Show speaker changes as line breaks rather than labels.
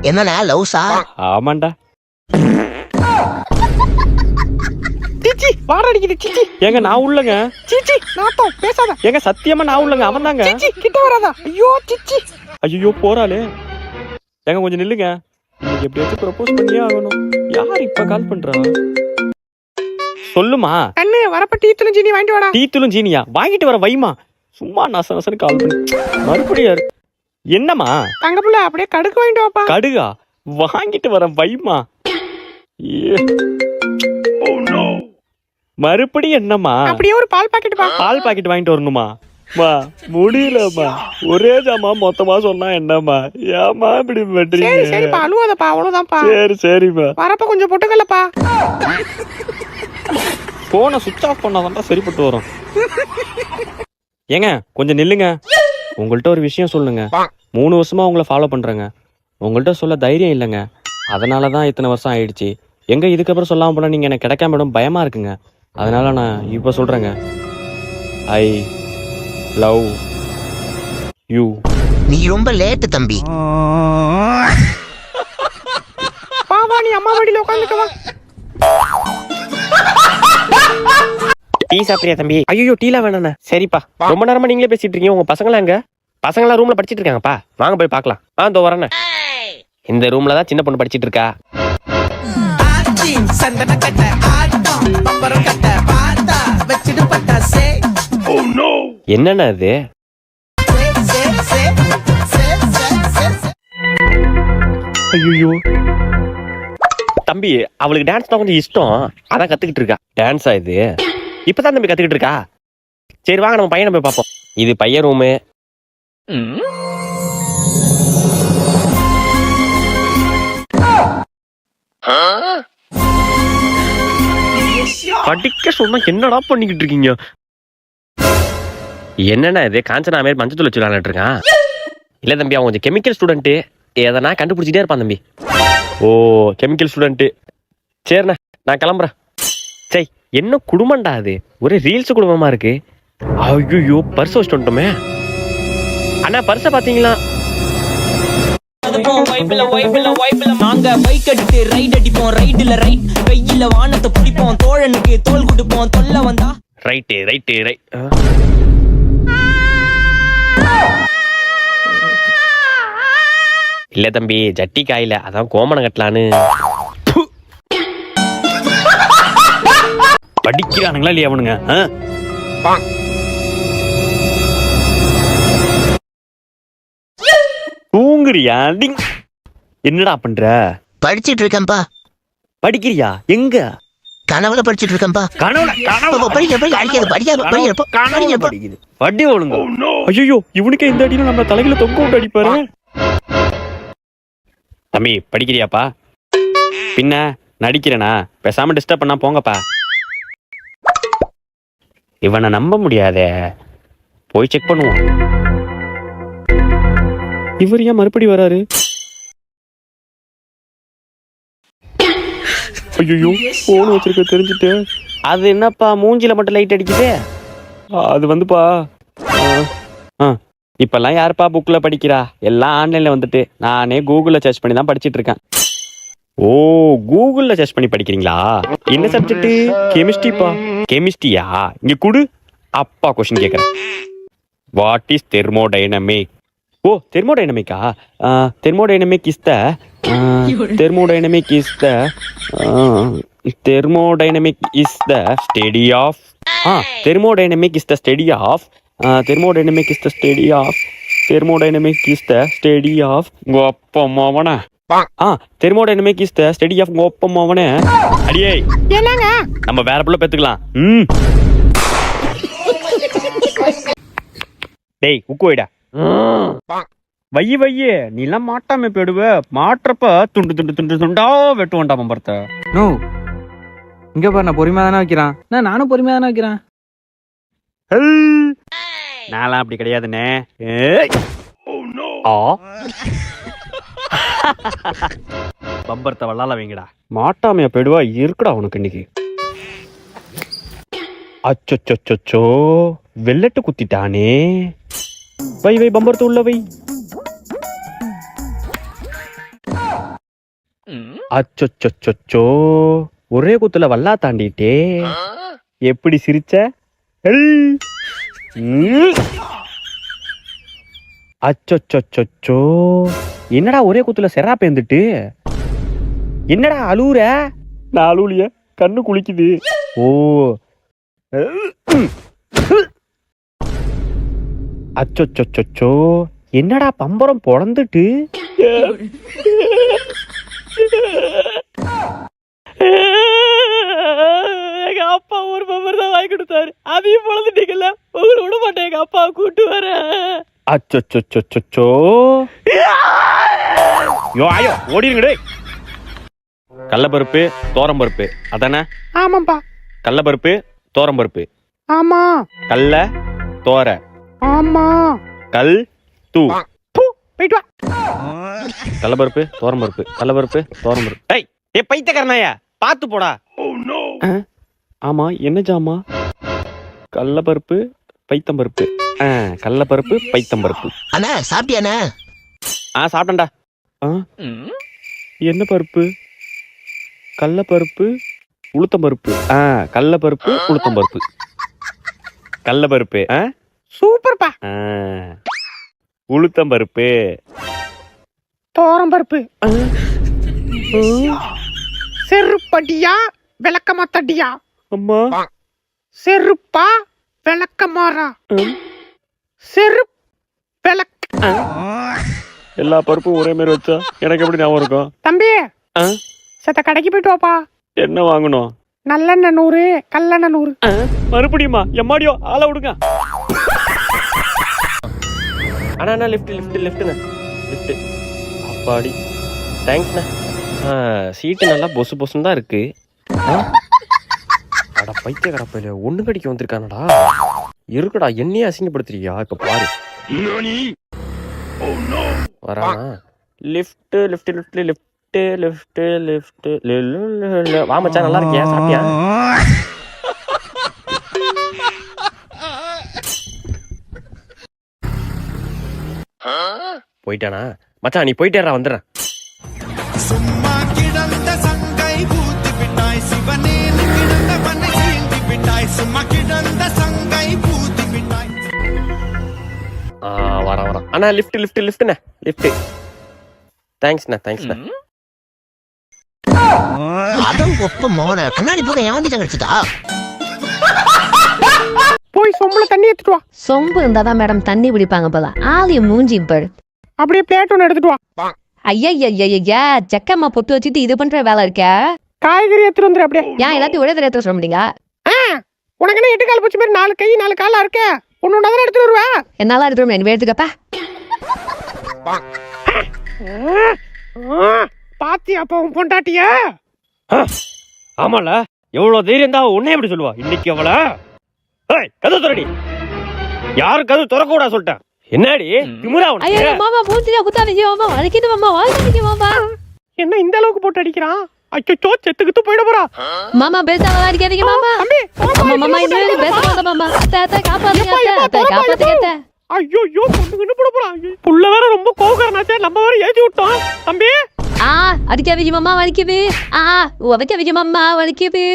என்னண்ணா லவ்ஸா?
ஆமாண்டா. சீச்சி வாட அடிக்குது. சீச்சி ஏங்க நான் உள்ளங்க. சீச்சி நாட்டம் பேசாத. ஏங்க சத்தியமா நான் உள்ளங்க. அவன் தாங்க. சீச்சி கிட்ட வராதா. ஐயோ சீச்சி. ஐயோ போறாளே. ஏங்க கொஞ்சம் நில்லுங்க. இன்னைக்கு எப்படியாச்சும் ப்ரப்போஸ் பண்ணியே ஆகணும். யார் இப்ப கால் பண்றா? சொல்லுமா. கண்ணு வரப்ப டீத்தூளும் ஜீனி வாங்கிட்டு வாடா. டீத்தூளும் ஜீனியா வாங்கிட்டு வர வைமா. சும்மா நசனசன்னு கால் பண்ணி மறுபடியும் என்னம்மா? தங்கப்புள்ள அப்படியே கடுகு வாங்கிட்டு வாப்பா. கடுகா வாங்கிட்டு வர வைமா. மறுபடியும் என்னம்மா? அப்படியே ஒரு பால் பாக்கெட் பா. பால் பாக்கெட் வாங்கிட்டு வரணுமா? மா முடியலம்மா. ஒரே ஜாமா மொத்தமா சொன்னா என்னம்மா? ஏமா இப்படி பண்றீங்க? சரிப்பா அழுவாதப்பா அவ்வளவுதான்ப்பா. சரிப்பா. வரப்ப கொஞ்சம் பொட்டுக்கலப்பா. போனை சுவிட்ச் ஆஃப் பண்ணாதான் சரிப்பட்டு வரும். ஏங்க கொஞ்சம் நில்லுங்க. உங்கள்கிட்ட ஒரு விஷயம் சொல்லுங்க. 3 வருஷமா உங்களை ஃபாலோ பண்றேங்க. உங்கள்கிட்ட சொல்ல தைரியம் இல்லைங்க. அதனாலதான் இத்தனை வருஷம் ஆயிடுச்சு. எங்க இதுக்கப்புறம் சொல்லாம போனா நீங்க எனக்கு கிடைக்காம விடும் பயமா இருக்குங்க. அதனால நான் இப்ப சொல்றேங்க. I love you.
நீ ரொம்ப லேட்டு தம்பி.
பாவா நீ அம்மா வண்டியில உட்காந்துக்கவா. டீ சாப்பிடுறியா தம்பி? ஐயோ டீல வேணாண்ணே. சரிப்பா. ரொம்ப நேரமா நீங்களே பேசிட்டு இருக்கீங்க. உங்க பசங்களா எங்க? பசங்களா ரூம்ல படிச்சிட்டு இருக்காங்கப்பா. வாங்க போய் பார்க்கலாம். இதோ வரேண்ணே. இந்த ரூம்ல தான் சின்ன பொண்ணு படிச்சிட்டு இருக்கா. என்னண்ணா இது? ஐயோ தம்பி அவளுக்கு டான்ஸ் தான் கொஞ்சம் இஷ்டம். அதான் கத்துக்கிட்டு இருக்கா. டான்ஸா இது? இப்பதான் தம்பி கத்துக்கிட்டு இருக்கா. சரி வாங்க நம்ம பையனை போய் பார்ப்போம். இது பையன் ரூமு. படிக்க சொன்னா என்னடா பண்ணிக்கிட்டு இருக்கீங்க? என்னன்னா இது காஞ்சனா மாதிரி மஞ்சள் வச்சு விளையாண்டு இருக்கான். இல்ல தம்பி அவன் கொஞ்சம் கெமிக்கல் ஸ்டூடெண்ட். எதனா கண்டுபிடிச்சிட்டே இருப்பான் தம்பி. ஓ கெமிக்கல் ஸ்டூடெண்ட். சரிண்ணா நான் கிளம்புறேன். சரி என்ன குடும்பம்டா அது? ஒரே ரீல்ஸ் குடும்பமா இருக்கு. ஐயோ பர்ஸ் வச்சுட்டு வந்துட்டோமே. அண்ணா பர்ஸ பாத்தீங்களா? நாங்க பைக் அடிட்டு ரைட் அடிப்போம். ரைட்ல ரைட் கையில வானத்தை பிடிப்போம். தோழனுக்கு தோல் கொடுப்போம். தொல்ல வந்தா ரைட் ரைட் ரைட். இல்ல தம்பி ஜட்டி காயில அதான் கோமணம் கட்டலான்னு. படிக்கிறானுங்களா இல்லையா அவனுங்க? தூங்குறியா? என்னடா பண்ற? படிச்சிட்டு இருக்கேன்பா. படிக்கிறியா? எங்க? கனவுல படிச்சிட்டு இருக்கேன்பா. படி ஒழுங்க. ஐயோ இவனுக்கு இந்த அடியில நம்ம தலையில தொங்க விட்டு அடிப்பாரு. தம்பி படிக்கிறியாப்பா? பின்ன நடிக்கிறேனா? பேசாம டிஸ்டர்ப் பண்ணா போங்கப்பா. இவனை நம்ப முடியாதே. போய் செக் பண்ணுவோம். இவர் ஏன் மறுபடி வராரு? ஐயோ போன் வச்சிருக்க தெரிஞ்சுட்டு. அது என்னப்பா மூஞ்சில மட்டும் லைட் அடிக்குது? அது வந்துப்பா இப்பெல்லாம் யாருப்பா புக்ல படிக்கிறா? எல்லாம் ஆன்லைன்ல வந்துட்டு. நானே கூகுள்ல சர்ச் பண்ணி தான் படிச்சிட்டு இருக்கேன். ஓ கூகுள்ல சர்ச் பண்ணி படிக்கிறீங்களா? என்ன சப்ஜெக்ட்? கெமிஸ்ட்ரிப்பா. கெமிஸ்ட்ரியா? இங்க குடு. அப்பா கொஸ்டின் கேக்குறேன். What is thermodynamic? ஓ தெர்மோடைனமிக்கா? Thermodynamic is the thermodynamic is the thermodynamic is the study of thermodynamic is the study of thermodynamic is the study of thermodynamic is the study of கோப்பமாவன. Thermodynamic is the study of கோப்பமாவன. அடியே என்னங்க நம்ம வேற புள்ள பெத்துக்கலாம். டேய் உக்கு வைடா. வைய வைய நீ எல்லாம் மாட்டாம போயிடுவ. மாற்றப்ப துண்டு துண்டு துண்டு துண்டா வெட்டுவான்டா மம்பரத்தை.
நோ இங்க பாரு நான் பொறுமையா தானே வைக்கிறேன். நானும் பொறுமையா தானே வைக்கிறேன்.
நான்லாம் அப்படி கிடையாதுண்ணே. பம்பரத்தை வல்லால வைங்கடா. மாட்டாமையா போயிடுவா இருக்குடா உனக்கு இன்னைக்கு. அச்சோ வெள்ளட்டு குத்திட்டானே. வை வை பம்பரத்தை உள்ள வை. அச்சொச்சொச்சோ, ஒரே குத்துல வல்லா தாண்டிட்டே. எப்படி சிரிச்ச? அச்சொச்சொச்சோ, என்னடா ஒரே குத்துல செரா பேந்துட்டு? என்னடா அழுவுற? நான் அழுவுலிய, கண்ணு குளிக்குது. ஓ, அச்சொச்சொச்சோ, என்னடா பம்பரம் பொழந்துட்டு? எங்க அப்பா ஒரு பம்பர் தான் வாங்கி கொடுத்தாரு, அதையும் பொழந்துட்டீங்கல்ல. உங்களை விட மாட்டேன், எங்க அப்பா கூட்டு வர. அச்சொச்சொச்சோ, யோ ஆயோ ஓடிருங்கடே. கடலப்பருப்பு தோரம்பருப்பு அதானே?
ஆமாப்பா.
கடலப்பருப்பு தோரம்பருப்பு.
ஆமா.
கல்ல தோர.
ஆமா.
கல் தூ.
போயிட்டு வா.
கடலப்பருப்பு தோரம்பருப்பு, கடலப்பருப்பு தோரம்பருப்பு. டேய் ஏ பைத்தியக்காரனாயா, பாத்து போடா. ஆமா, என்ன ஜாமா? கடலப்பருப்பு பைத்தம்பருப்பு. கடலப்பருப்பு பைத்தம்பருப்பு.
அண்ணா சாப்பிட்டியாண்ணா?
சாப்பிட்டேன்டா. என்ன பருப்பு? கடலப்பருப்பு உளுத்தம்பருப்பு. கடலப்பருப்பு உளுத்தம்பருப்பு. கடலப்பருப்பு
சூப்பர்ப்பா.
உளுத்தம்பருப்பு
தோரம்பருப்பு. செருப்படியா விளக்கமாத்தடியா?
அம்மா.
செருப்பா விளக்கமாறா? செருப் விளக்க.
எல்லா பருப்பும் ஒரே மாதிரி வச்சா எனக்கு எப்படி ஞாபகம் இருக்கும்?
தம்பி சத்த கடைக்கு போயிட்டு வாப்பா.
என்ன வாங்கணும்?
நல்லெண்ணெய் 100, கல்லெண்ணெய் 100.
மறுபடியுமா? எம்மாடியோ ஆள விடுங்க. அண்ணா லிஃப்ட் லிஃப்ட் லிஃப்ட்ண்ணா, லிஃப்ட். அப்பாடி, தேங்க்ஸ்ண்ணா. சீட்டு நல்லா பொசு பொசுன்னு தான் இருக்கு. அட பைத்திய கடப்பையில ஒண்ணு கடிக்க வந்திருக்கானடா. இருக்குடா, என்னையே அசிங்கப்படுத்துறியா? இப்ப பாரு வரானா. Lift lift lift lift lift lift. வா மச்சான், நல்லா இருக்கியா? சாப்பிட்டியா? போயிட்டானா? மச்சான் நீ போயிட்டேறா, வந்துடுறேன்.
சும்மா கிடந்த சங்கை பூத்து விட்டாய் சிவனே, கிடந்த மண்ணை சீண்டி விட்டாய். சும்மா கிடந்த சங்கை பூத்து விட்டாய்.
வரேன். அண்ணா லிஃப்ட் லிஃப்ட் லிஃப்ட்ண்ணா, லிஃப்ட். தேங்க்ஸ்ண்ணா, தேங்க்ஸ்ண்ணா.
அதான் ஒப்ப மோன கண்ணாடி போக ஏன் கிடைச்சதா?
போய் சொம்புல தண்ணி எடுத்துட்டு வா.
சொம்பு இருந்தாதான் மேடம் தண்ணி பிடிப்பாங்க போல. ஆலிய மூஞ்சி பாரு.
அப்படியே பிளேட் ஒன்று எடுத்துட்டு வா.
ஐயா ஜக்கம்மா பொட்டு வச்சுட்டு இது பண்ற வேலை இருக்க.
காய்கறி எடுத்துட்டு வந்துரு. அப்படியே
ஏன் எல்லாத்தையும் ஒரே தடவை சொல்ல முடியுங்க?
உனக்கு என்ன 8 கால் பூச்சி மாதிரி 4 கை 4 காலா இருக்க? ஒன்னு தான் எடுத்துட்டு வருவா.
என்னால எடுத்துட்டு நீ எடுத்துக்கப்பா.
பாத்தி அப்ப உன் பொண்டாட்டிய.
ஆமால, எவ்வளவு தைரியம் தான் உன்னை எப்படி சொல்லுவா இன்னைக்கு அவள? கதவு திறடி. யாரும் கதவு திறக்க கூடாது சொல்லிட்டேன். என்னடி திமிரா உனக்கு?
ஐயோ மாமா மூஞ்சில குத்தாதீங்க மாமா, வலிக்குது மாமா, வலிக்குது மாமா.
என்ன இந்த அளவுக்கு போட்டு அடிக்கிறான்? அச்சோ, செத்துக்கிட்டு போயிட போறா.
மாமா பேசாம அடிக்காதீங்க மாமா. மாமா இன்னும் பேசாத மாமா. தாத்தா காப்பாத்துங்க, தாத்தா காப்பாத்துங்க.
ஐயோ பொண்ணுன்னு போட போறான். புள்ள வேற ரொம்ப கோவக்காரனாச்சே, நம்ம வேற ஏத்தி விட்டோம். தம்பி
அடிக்காதீங்க மாமா, வலிக்குது. வலிக்காதீங்க மாமா, வலிக்குது.